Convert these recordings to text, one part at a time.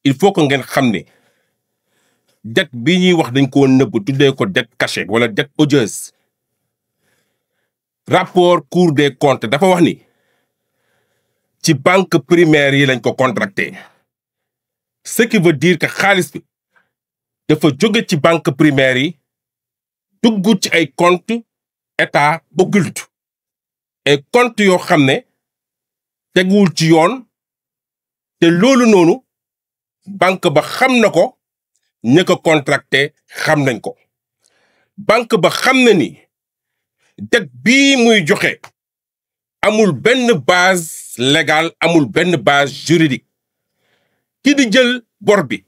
il faut que ngeen xam ne dette bi ñuy wax dañ koo nëbb tuddee ko dette cachée wala dette odieuse. Rapport Cour des comptes dafa wax ni ci banque primaire yi lañ ko contracté, ce qui veut dire que xaalis bi dafa jóge ci banque primaire yi dugg ci ay compte état occulte, ay compte yoo xam ne teguwul ci yoon, te loolu noonu banque ba xam na ko, ña ko contracté xam nañ ko. Banque ba xam na ni dette bii muy joxe amul benn base légale, amul benn base juridique. Ki di jël bor bi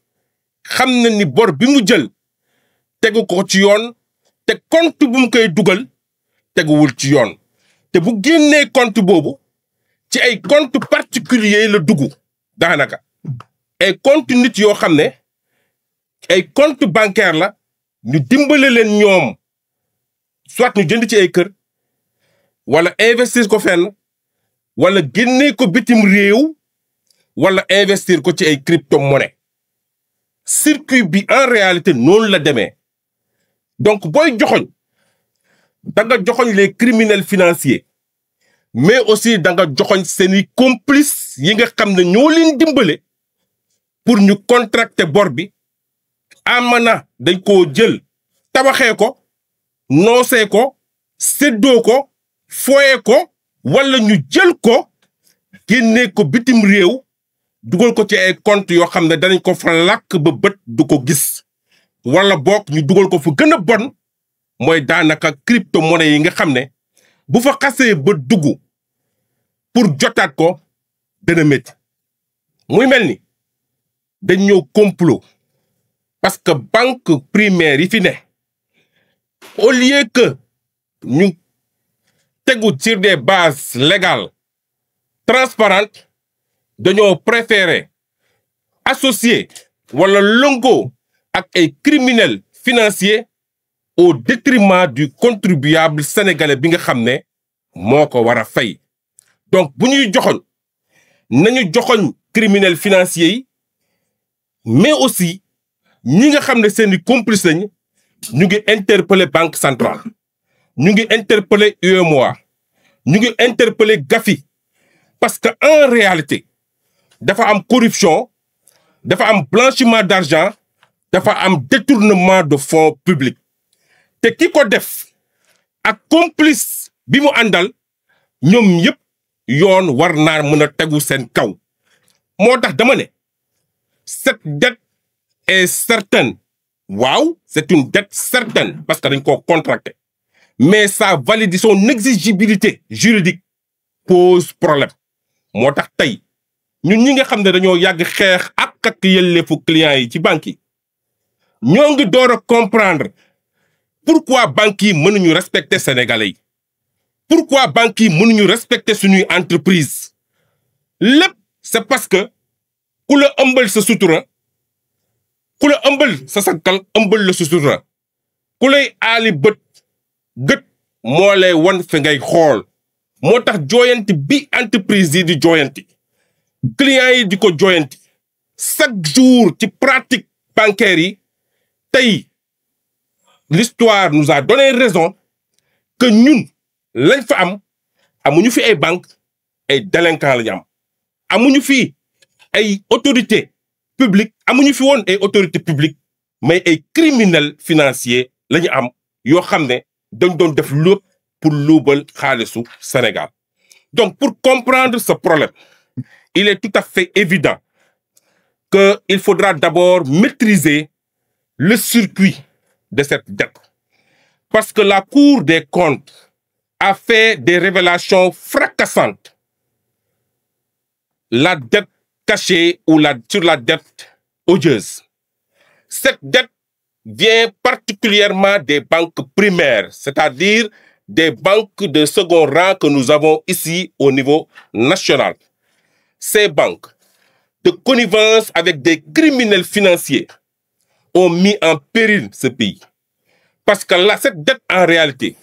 xam na ni bor bi mu jël tegu ko ci yoon, te compte bu mu koy dugal teguwul ci yoon. Te bu génnee compte boobu ci ay compte particulier la dugg daanaka. ay compte nit yoo xam ne ay compte bancaire la, ñu dimbale leen ñoom soit ñu jënd ci ay kër wala investir ko fenn wala génne ko bitim réew wala investir ko ci ay crypto-monnaie. Circuit bi en réalité noonu la demee. Donc booy joxoñ da nga joxoñ les criminels financiers, mais aussi da nga joxoñ seeni complices yi nga xam ne ñoo leen dimbale pour ñu contracter bor bi. Amana dañ koo jël tabaxee ko, noosee ko, séddoo ko, foyee ko, wala ñu jël ko génnee ko bitim réew dugal ko ci ay compte yoo xam ne danañ ko fa làkk ba bët du ko gis, wala boog ñu dugal ko fu gën a bon mooy daanaka crypto-monnaie yi nga xam ne bu fa xasee ba dugg pour jotaat ko dana métti. muy mel ni dañ ñëw complot, parce que banque primaire yi fi ne au lieu que ñu tegu sur des bases légales transparentes, dañoo préférer associer wala lëngoo ak ay criminels financiers au détriment du contribuable sénégalais bi nga xam ne moo ko war a fay. Donc bu ñuy joxoñ nañu joxoñ criminels financiers yi, mais aussi ñi nga xam ne seeni complice lañ ñu ngi interpeller banque centrale, ñu ngi interpeller UEMOA, ñu ngi interpeller Gafi, parce que en réalité dafa am corruption, dafa am blanchiment d'argent, dafa am détournement de fonds publics. te ki ko def ak complice bi mu àndal ñoom yëpp yoon war naa mën a tegu seen kaw. moo tax dama ne cette dette est certaine. Waaw, c'est une dette certaine parce que dañ koo contracté, mais sa validité, son exigibilité juridique pose problème. moo tax tey ñun ñi nga xam ne dañoo yàgg xeex ak yelleefu clients yi ci banque yi ñoo ngi door a comprendre pourquoi banques yi mënuñu respecter sénégalais yi, pourquoi banques yi mënuñu respecter suñuy entreprise. lépp c'est parce que ku la ëmbal sa sutura, ku la ëmbal sa sakkal ëmbal la sutura, ku lay aali bët gët moo lay wan fi ngay xool. moo tax jooyanti bi entreprise yi di jooyanti, clients yi di ko jooyanti chaque jour ci pratique bancaire yi. tey l'histoire nous a donné raison que ñun lañ fa am amuñu fi ay banque ay délinquants lañu am. amuñu fi ay autorités publiques, amuñu fi woon ay autorités publiques, mais ay criminels financiers lañu am yoo xam ne dañ doon def lépp pour luubal xaalisu Sénégal. Donc pour comprendre ce problème, il est tout à fait évident qu'il faudra d'abord maîtriser le circuit de cette dette. Parce que la Cour des comptes a fait des révélations fracassantes. La dette cachée ou sur la dette odieuse. Cette dette vient particulièrement des banques primaires, c'est-à-dire des banques de second rang que nous avons ici au niveau national. Ces banques, de connivence avec des criminels financiers, ont mis en péril ce pays. Parce que là, cette dette, en réalité,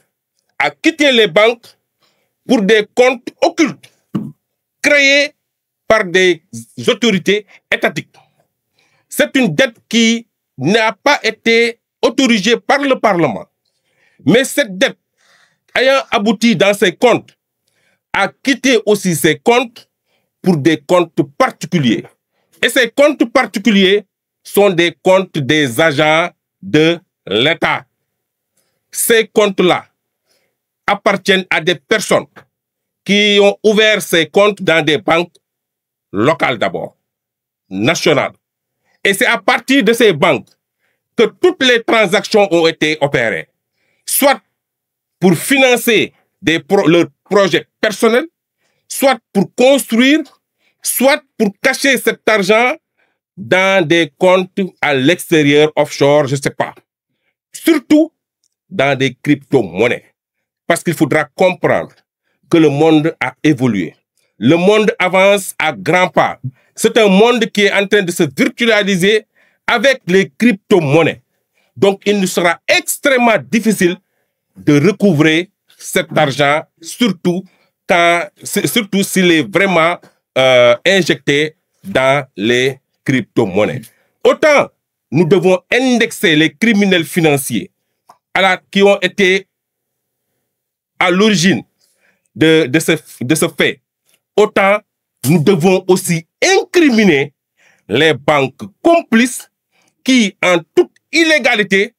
a quitté les banques pour des comptes occultes créés par des autorités étatiques. C'est une dette qui n'a pas été autorisée par le Parlement. Mais cette dette, ayant abouti dans ses comptes, a quitté aussi ses comptes pour des comptes particuliers. Et ces comptes particuliers sont des comptes des agents de l'État. Ces comptes-là appartiennent à des personnes qui ont ouvert ces comptes dans des banques locales d'abord, nationales. Et c'est à partir de ces banques que toutes les transactions ont été opérées, soit pour financer leurs projets personnels, soit pour construire, soit pour cacher cet argent dans des comptes à l'extérieur, offshore, je ne sais pas. Surtout dans des crypto-monnaies. Parce qu'il faudra comprendre que le monde a évolué. Le monde avance à grands pas. C'est un monde qui est en train de se virtualiser avec les crypto-monnaies. Donc, il nous sera extrêmement difficile de recouvrer cet argent, surtout s'il est vraiment injecté dans les crypto-monnaies. Autant nous devons indexer les criminels financiers qui ont été à l'origine de ce fait, autant nous devons aussi incriminer les banques complices qui, en toute illégalité,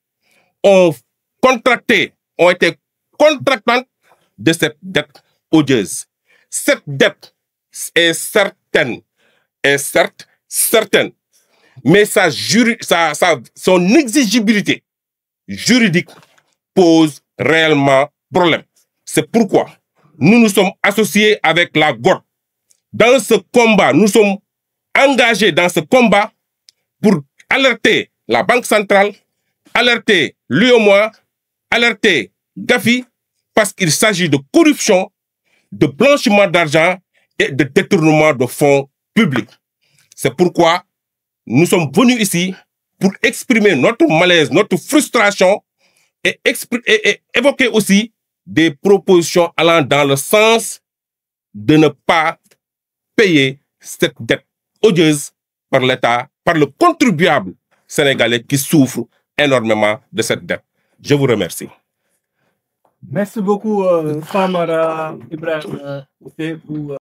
ont été contractantes de cette dette odieuse. Cette dette est certaine, mais son exigibilité juridique pose réellement problème. C'est pourquoi nous nous sommes associés avec la GOT. Dans ce combat, nous sommes engagés dans ce combat pour alerter la Banque centrale, alerter l'UEMOA, alerter Gafi, parce qu'il s'agit de corruption, de blanchiment d'argent et de détournement de fonds publics. C'est pourquoi nous sommes venus ici pour exprimer notre malaise, notre frustration et évoquer aussi des propositions allant dans le sens de ne pas payer cette dette odieuse par l'État, par le contribuable sénégalais qui souffre énormément de cette dette. Je vous remercie. Merci beaucoup, Famara Ibrahim, pour